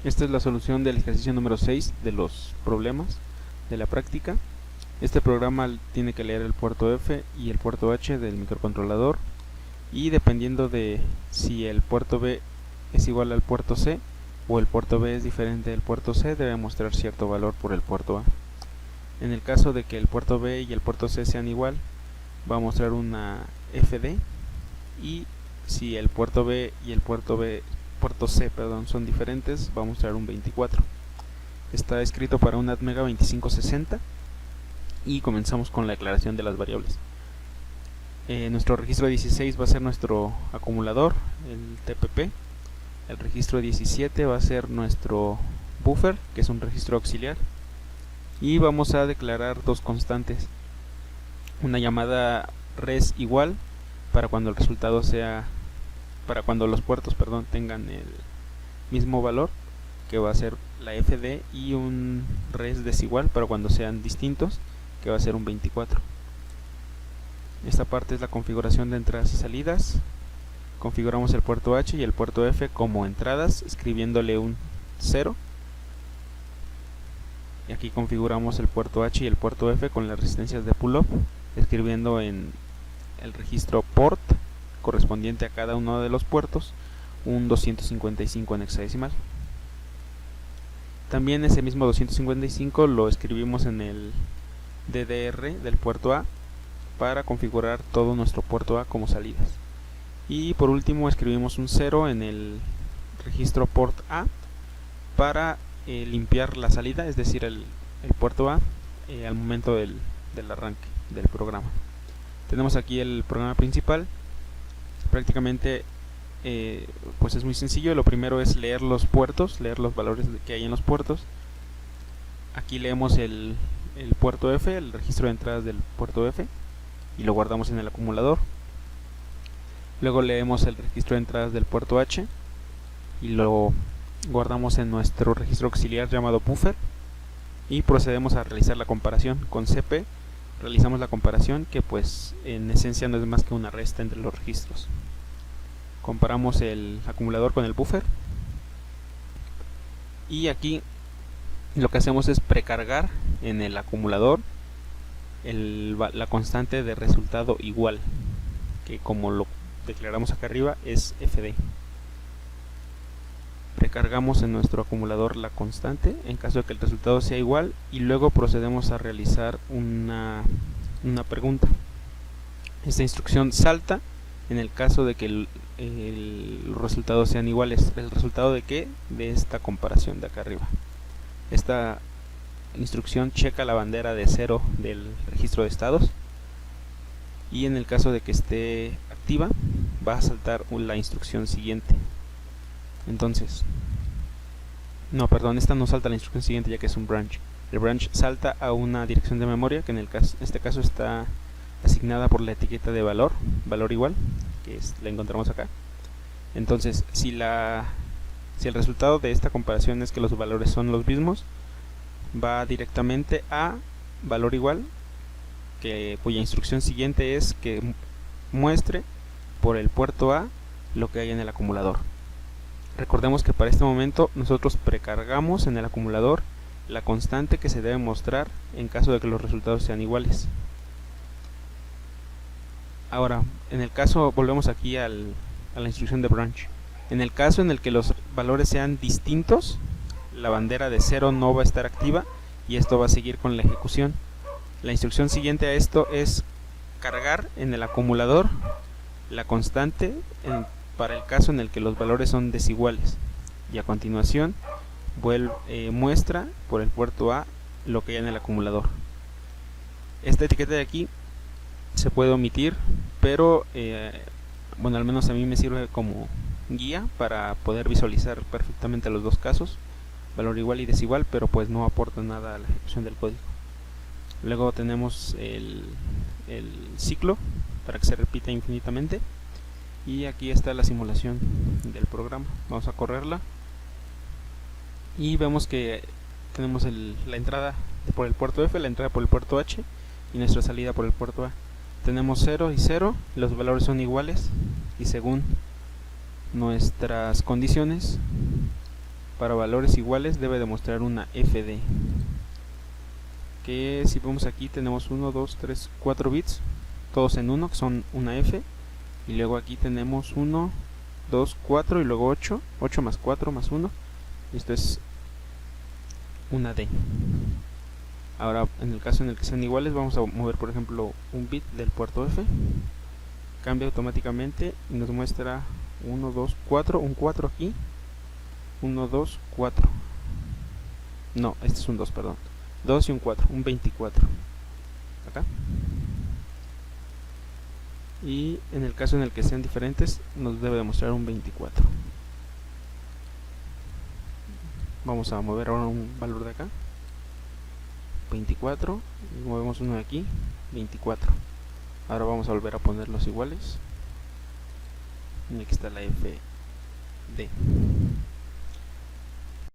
Esta es la solución del ejercicio número 6 de los problemas de la práctica. Este programa tiene que leer el puerto F y el puerto H del microcontrolador, y dependiendo de si el puerto B es igual al puerto C o el puerto B es diferente del puerto C, debe mostrar cierto valor por el puerto A. En el caso de que el puerto B y el puerto C sean igual, va a mostrar una FD, y si el puerto B y el puerto C son diferentes, va a mostrar un 24. Está escrito para un Atmega 2560 y comenzamos con la declaración de las variables. Nuestro registro 16 va a ser nuestro acumulador, el TPP. El registro 17 va a ser nuestro buffer, que es un registro auxiliar. Y vamos a declarar dos constantes. Una llamada res igual para cuando el resultado sea, para cuando los puertos tengan el mismo valor, que va a ser la FD, y un res desigual para cuando sean distintos, que va a ser un 24. Esta parte es la configuración de entradas y salidas. Configuramos el puerto H y el puerto F como entradas, escribiéndole un 0. Y aquí configuramos el puerto H y el puerto F con las resistencias de pull-up, escribiendo en el registro port correspondiente a cada uno de los puertos un 255 en hexadecimal. También ese mismo 255 lo escribimos en el DDR del puerto A para configurar todo nuestro puerto A como salidas. Y por último escribimos un 0 en el registro port A para limpiar la salida, es decir, el puerto A al momento del arranque del programa. Tenemos aquí el programa principal. Prácticamente pues es muy sencillo. Lo primero es leer los puertos, leer los valores que hay en los puertos. Aquí leemos el puerto F, el registro de entradas del puerto F, y lo guardamos en el acumulador. Luego leemos el registro de entradas del puerto H y lo guardamos en nuestro registro auxiliar llamado buffer, y procedemos a realizar la comparación con CP. Realizamos la comparación, que pues en esencia no es más que una resta entre los registros. Comparamos el acumulador con el buffer, y aquí lo que hacemos es precargar en el acumulador la constante de resultado igual, que como lo declaramos acá arriba es FD. Precargamos en nuestro acumulador la constante en caso de que el resultado sea igual, y luego procedemos a realizar una pregunta. Esta instrucción salta en el caso de que los resultados sean iguales. ¿El resultado de qué? De esta comparación de acá arriba. Esta instrucción checa la bandera de 0 del registro de estados, y en el caso de que esté activa va a saltar la instrucción siguiente. Entonces, esta no salta la instrucción siguiente, ya que es un branch. El branch salta a una dirección de memoria que en este caso está asignada por la etiqueta de valor igual, que la encontramos acá. Entonces, si el resultado de esta comparación es que los valores son los mismos, va directamente a valor igual, cuya instrucción siguiente es que muestre por el puerto A lo que hay en el acumulador. Recordemos que para este momento nosotros precargamos en el acumulador la constante que se debe mostrar en caso de que los resultados sean iguales. Ahora, en el caso, volvemos aquí a la instrucción de branch. En el caso en el que los valores sean distintos, la bandera de 0 no va a estar activa, y esto va a seguir con la ejecución. La instrucción siguiente a esto es cargar en el acumulador la constante para el caso en el que los valores son desiguales, y a continuación muestra por el puerto A lo que hay en el acumulador. Esta etiqueta de aquí se puede omitir, pero al menos a mí me sirve como guía para poder visualizar perfectamente los dos casos, valor igual y desigual, pero pues no aporta nada a la ejecución del código. Luego tenemos el ciclo para que se repita infinitamente, y aquí está la simulación del programa. Vamos a correrla y vemos que tenemos la entrada por el puerto F, la entrada por el puerto H y nuestra salida por el puerto A. Tenemos 0 y 0, los valores son iguales, y según nuestras condiciones para valores iguales debe demostrar una FD, que si vemos aquí tenemos 1, 2, 3, 4 bits, todos en 1, que son una F, y luego aquí tenemos 1, 2, 4 y luego 8, 8 más 4 más 1, y esto es una D. Ahora, en el caso en el que sean iguales, vamos a mover por ejemplo un bit del puerto F, cambia automáticamente y nos muestra 1, 2, 4, un 4 aquí, 1, 2, 4, no, este es un 2, perdón, 2 y un 4, un 24 acá. Y en el caso en el que sean diferentes, nos debe demostrar un 24. Vamos a mover ahora un valor de acá, 24, y movemos uno de aquí, 24. Ahora vamos a volver a ponerlos iguales, y aquí está la FD.